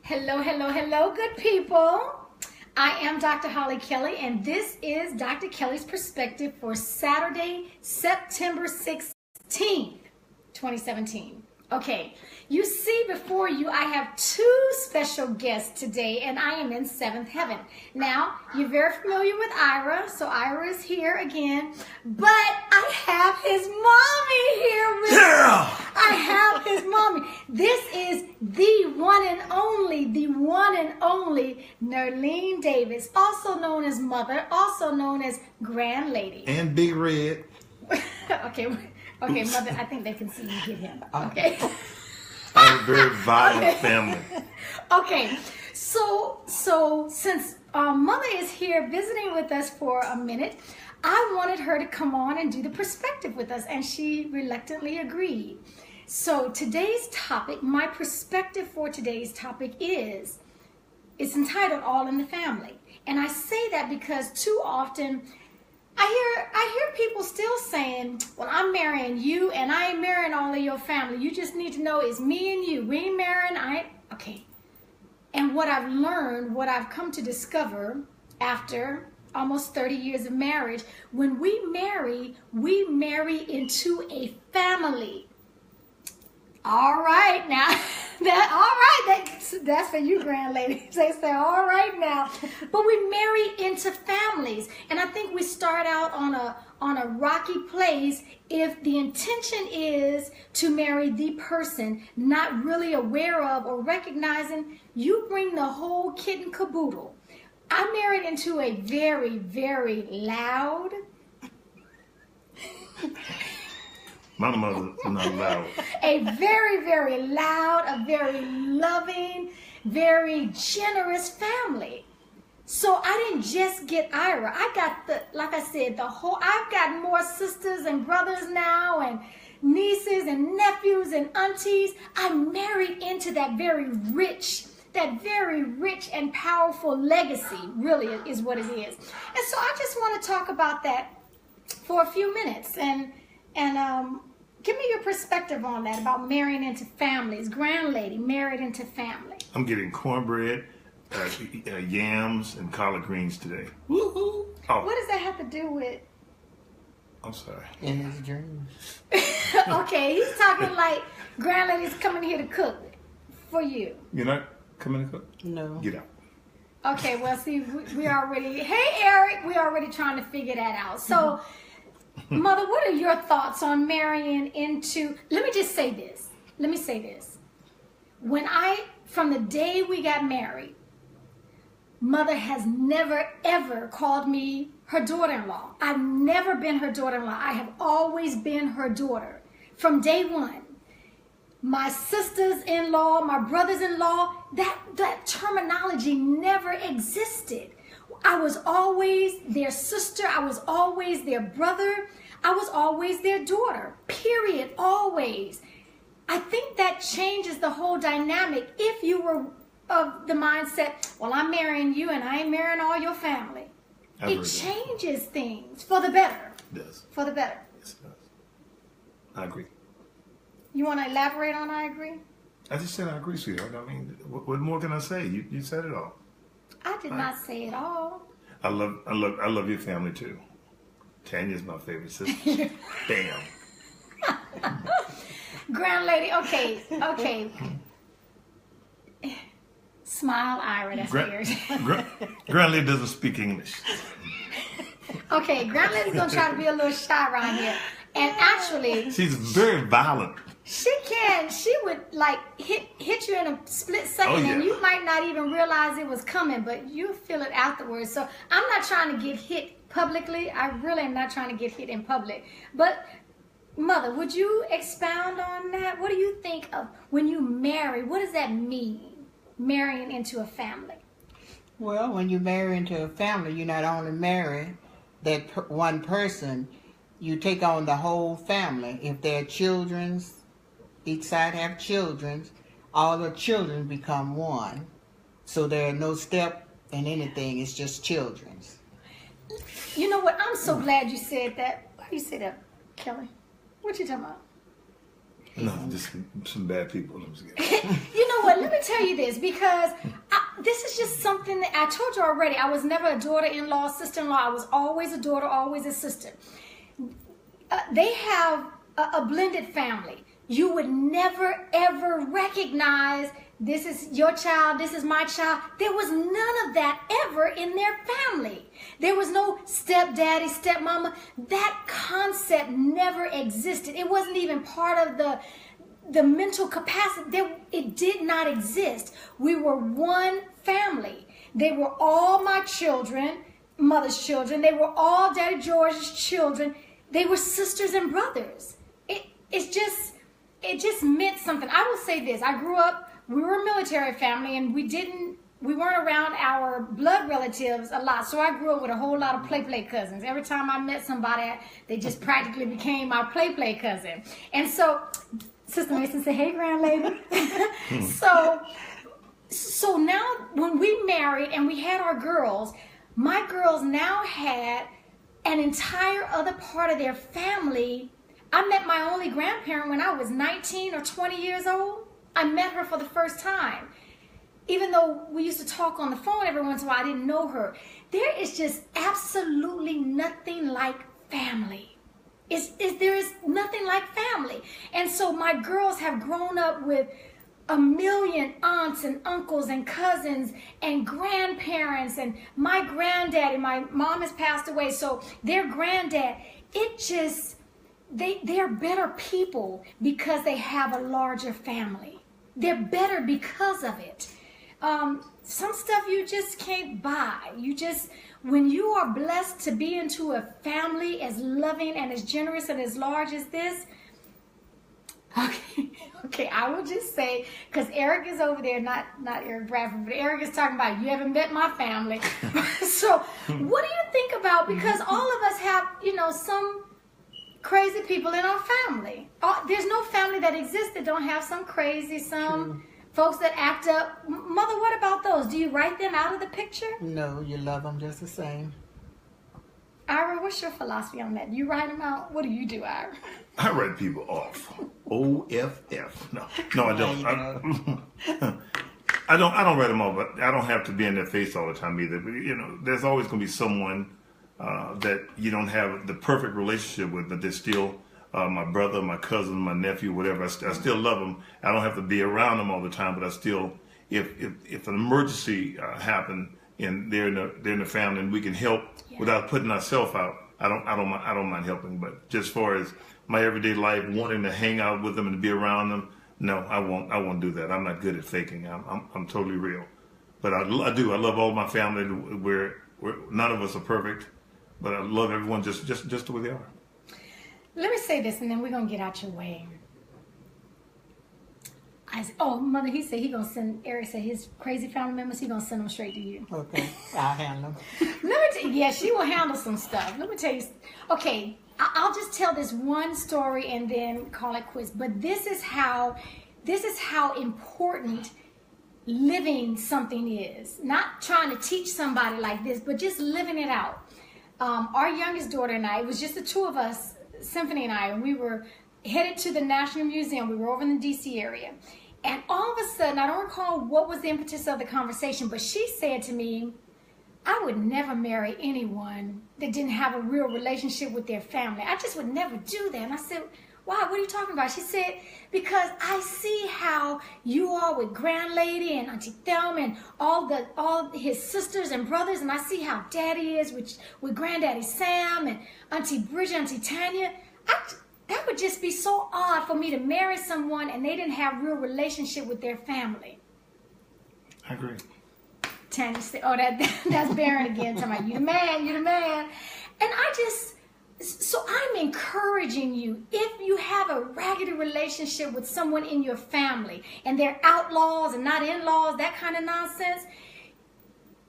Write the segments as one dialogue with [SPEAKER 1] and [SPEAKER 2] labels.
[SPEAKER 1] Hello, hello, hello, good people. I am Dr. Hollie Kelly, and this is Dr. Kelly's Perspective for Saturday, September 16th, 2017. Okay, you see before you, I have two special guests today, and I am in seventh heaven. Now, you're very familiar with Ira, so Ira is here again, but I have his mommy here with me. I have his mommy. This is the one and only Nerlene Davis, also known as Mother, also known as Grand Lady.
[SPEAKER 2] And Big Red.
[SPEAKER 1] Okay, Mother, I think they can see you get him. Okay.
[SPEAKER 2] I'm a very violent family.
[SPEAKER 1] Okay, so since Mother is here visiting with us for a minute, I wanted her to come on and do the perspective with us, and she reluctantly agreed. So today's topic, my perspective for today's topic it's entitled All in the Family. And I say that because too often I hear people still saying, well, I'm marrying you and I ain't marrying all of your family. You just need to know it's me and you. We ain't marrying, okay. And what I've learned, what I've come to discover after almost 30 years of marriage, when we marry into a family. All right now, that's for you, grand ladies. They say, all right now, but we marry into families, and I think we start out on a rocky place if the intention is to marry the person, not really aware of or recognizing you bring the whole kit and caboodle. I married into a very, very loud.
[SPEAKER 2] My mother's not loud.
[SPEAKER 1] A very, very loud, a very loving, very generous family. So I didn't just get Ira. I got like I said, I've got more sisters and brothers now and nieces and nephews and aunties. I married into that very rich and powerful legacy, really is what it is. And so I just want to talk about that for a few minutes and give me your perspective on that, about marrying into families. Grand lady, married into family.
[SPEAKER 2] I'm getting cornbread, yams, and collard greens today.
[SPEAKER 1] Woohoo! Oh. What does that have to do with?
[SPEAKER 2] I'm sorry.
[SPEAKER 3] In his dreams.
[SPEAKER 1] Okay, he's talking like grand lady's coming here to cook for you.
[SPEAKER 2] You're not coming to cook?
[SPEAKER 3] No.
[SPEAKER 2] Get out.
[SPEAKER 1] Okay, well, see, we already, hey, Eric, we're already trying to figure that out. So, Mother, what are your thoughts on marrying into, let me say this. From the day we got married, Mother has never, ever called me her daughter-in-law. I've never been her daughter-in-law. I have always been her daughter from day one. My sisters-in-law, my brothers-in-law, that terminology never existed. I was always their sister. I was always their brother. I was always their daughter, period, always. I think that changes the whole dynamic if you were of the mindset, well, I'm marrying you and I ain't marrying all your family. It changes things for the better.
[SPEAKER 2] It does.
[SPEAKER 1] For the better.
[SPEAKER 2] Yes, it does. I agree.
[SPEAKER 1] You want to elaborate on I agree?
[SPEAKER 2] I just said I agree, sweetheart. I mean, what more can I say? You said it all.
[SPEAKER 1] I did not say it all.
[SPEAKER 2] I love your family too. Tanya's my favorite sister. Bam.
[SPEAKER 1] Grand lady, okay. Smile, Ira, that's weird.
[SPEAKER 2] Grand lady doesn't speak English.
[SPEAKER 1] Okay, grand lady's gonna try to be a little shy around here. And actually,
[SPEAKER 2] she's very violent.
[SPEAKER 1] She would like hit you in a split second, and you might not even realize it was coming, but you feel it afterwards. So I'm not trying to get hit publicly. I really am not trying to get hit in public. But Mother, would you expound on that? What do you think of when you marry? What does that mean, marrying into a family?
[SPEAKER 3] Well, when you marry into a family, you not only marry that one person, you take on the whole family. If there are children, each side have children, all the children become one. So there are no step in anything, it's just children's.
[SPEAKER 1] You know what, I'm so glad you said that. Why do you say that, Kelly? What you talking about?
[SPEAKER 3] people.
[SPEAKER 2] No, just some bad people.
[SPEAKER 1] You know what? Let me tell you this, because this is just something that I told you already. I was never a daughter-in-law, sister-in-law. I was always a daughter, always a sister. They have a blended family. You would never, ever recognize this is your child, this is my child. There was none of that ever in their family. There was no stepdaddy, stepmama. That concept never existed. It wasn't even part of the mental capacity. It did not exist. We were one family. They were all my children, mother's children. They were all Daddy George's children. They were sisters and brothers. It just meant something. I will say this. I grew up, we were a military family, and we weren't around our blood relatives a lot. So I grew up with a whole lot of play cousins. Every time I met somebody, they just practically became my play cousin. And so Sister Mason said, "Hey, grand lady." So now when we married and we had our girls, my girls now had an entire other part of their family. I met my only grandparent when I was 19 or 20 years old. I met her for the first time. Even though we used to talk on the phone every once in a while, I didn't know her. There is just absolutely nothing like family. There is nothing like family. And so my girls have grown up with a million aunts and uncles and cousins and grandparents, and my granddaddy, my mom has passed away, so their granddad, they're better people because they have a larger family. They're better because of it. Some stuff you just can't buy. When you are blessed to be into a family as loving and as generous and as large as this, okay, I will just say, because Eric is over there, not Eric Bradford, but Eric is talking about, you haven't met my family. So what do you think about, because all of us have, some crazy people in our family. There's no family that exists that don't have some crazy, folks that act up. Mother, what about those? Do you write them out of the picture?
[SPEAKER 3] No, you love them just the same.
[SPEAKER 1] Ira, what's your philosophy on that? You write them out? What do you do, Ira?
[SPEAKER 2] I write people off. OFF. No, I don't. I don't write them off, but I don't have to be in their face all the time either. But there's always going to be someone that you don't have the perfect relationship with, but they're still my brother, my cousin, my nephew, whatever. I still love them. I don't have to be around them all the time, but I still, if an emergency happened and they're in the family and we can help without putting ourselves out, I don't mind helping. But just as far as my everyday life, wanting to hang out with them and to be around them, no, I won't do that. I'm not good at faking. I'm totally real. But I do. I love all my family. We're none of us are perfect. But I love everyone just the way they are.
[SPEAKER 1] Let me say this, and then we're going to get out your way. Mother, he said Eric said his crazy family members, he's going to send them straight to you.
[SPEAKER 3] Okay, I'll handle them.
[SPEAKER 1] Yeah, she will handle some stuff. Let me tell you. Okay, I'll just tell this one story and then call it quits. But this is how important living something is. Not trying to teach somebody like this, but just living it out. Our youngest daughter and I, it was just the two of us, Symphony and I, and we were headed to the National Museum. We were over in the D.C. area. And all of a sudden, I don't recall what was the impetus of the conversation, but she said to me, I would never marry anyone that didn't have a real relationship with their family. I just would never do that. And I said, why? What are you talking about? She said, because I see how you are with Grand Lady and Auntie Thelma and all his sisters and brothers, and I see how Daddy is with Granddaddy Sam and Auntie Bridget, Auntie Tanya. That would just be so odd for me to marry someone and they didn't have real relationship with their family.
[SPEAKER 2] I agree.
[SPEAKER 1] Tanya said, that's Baron again, talking about, you the man. And so I'm encouraging you, if you have a raggedy relationship with someone in your family and they're outlaws and not in-laws, that kind of nonsense,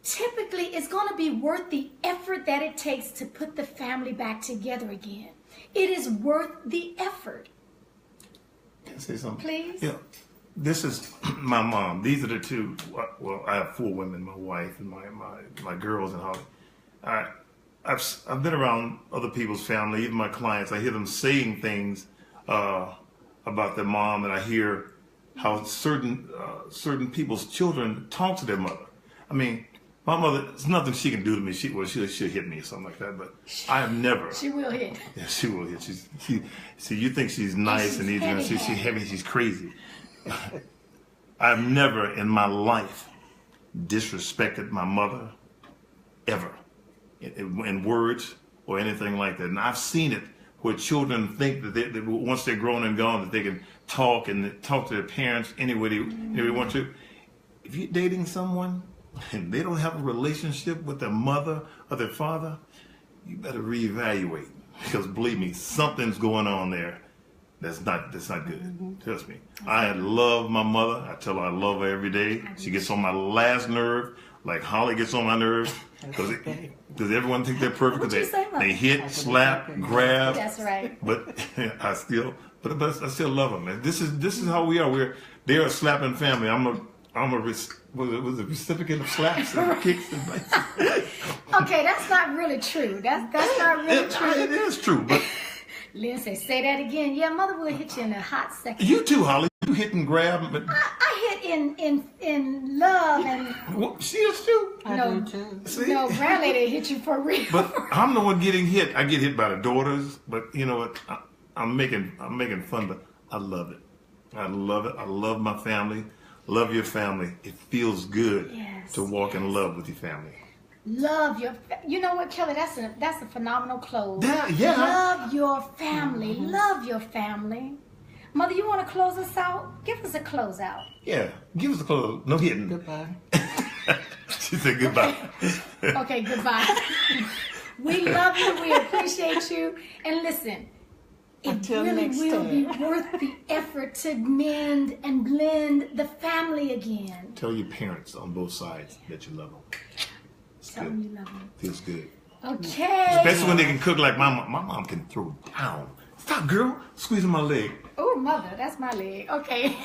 [SPEAKER 1] typically it's going to be worth the effort that it takes to put the family back together again. It is worth the effort.
[SPEAKER 2] Can I say something?
[SPEAKER 1] Please?
[SPEAKER 2] Yeah. This is my mom. These are the two. Well, I have 4 women, my wife and my girls and Holly. I've been around other people's family, even my clients. I hear them saying things about their mom, and I hear how certain people's children talk to their mother. I mean, my mother, there's nothing she can do to me. She'll hit me or something like that. But I have never.
[SPEAKER 1] She will hit.
[SPEAKER 2] Yeah, she will hit. See, you think she's nice and easy, and she's heavy. She's crazy. I've never in my life disrespected my mother ever in words or anything like that. And I've seen it where children think that once they're grown and gone that they can talk to their parents any way they want to. If you're dating someone and they don't have a relationship with their mother or their father, you better reevaluate, because believe me, something's going on there that's not good. Trust me. I love my mother. I tell her I love her every day. She gets on my last nerve, like Holly gets on my nerves, because everyone thinks they're perfect because they hit, slap, grab.
[SPEAKER 1] That's right.
[SPEAKER 2] But I still love them, man. This is how we are. They're a slapping family. I'm a recipient of slaps and kicks and bites.
[SPEAKER 1] Okay, that's not really true. That's not really true.
[SPEAKER 2] It is true, but
[SPEAKER 1] Lindsay, say that again. Yeah, mother will hit you in a hot second.
[SPEAKER 2] you too, Holly. You hit and grab, but
[SPEAKER 1] I hit in love and
[SPEAKER 2] well, she is too.
[SPEAKER 3] I do too.
[SPEAKER 2] See?
[SPEAKER 1] no, grandly they hit you for real.
[SPEAKER 2] But I'm the one getting hit. I get hit by the daughters, but you know what? I'm making fun, but I love it. I love it. I love my family. Love your family. It feels good to walk in love with your family.
[SPEAKER 1] Love your, you know what, Kelly? That's a phenomenal close.
[SPEAKER 2] Yeah.
[SPEAKER 1] Love your family. Love your family. Mother, you want to close us out? Give us a close out.
[SPEAKER 2] Yeah, give us a close. No hitting.
[SPEAKER 3] Goodbye.
[SPEAKER 2] She said goodbye.
[SPEAKER 1] Okay, goodbye. We love you. We appreciate you. And listen, it
[SPEAKER 3] Until
[SPEAKER 1] really
[SPEAKER 3] next
[SPEAKER 1] will
[SPEAKER 3] time.
[SPEAKER 1] be worth the effort to mend and blend the family again.
[SPEAKER 2] Tell your parents on both sides that you love them.
[SPEAKER 1] Tell them you love them.
[SPEAKER 2] Feels good.
[SPEAKER 1] Okay.
[SPEAKER 2] Especially when they can cook like my mom. My mom can throw down. Stop, girl. Squeezing my leg.
[SPEAKER 1] Oh, mother, that's my leg. Okay.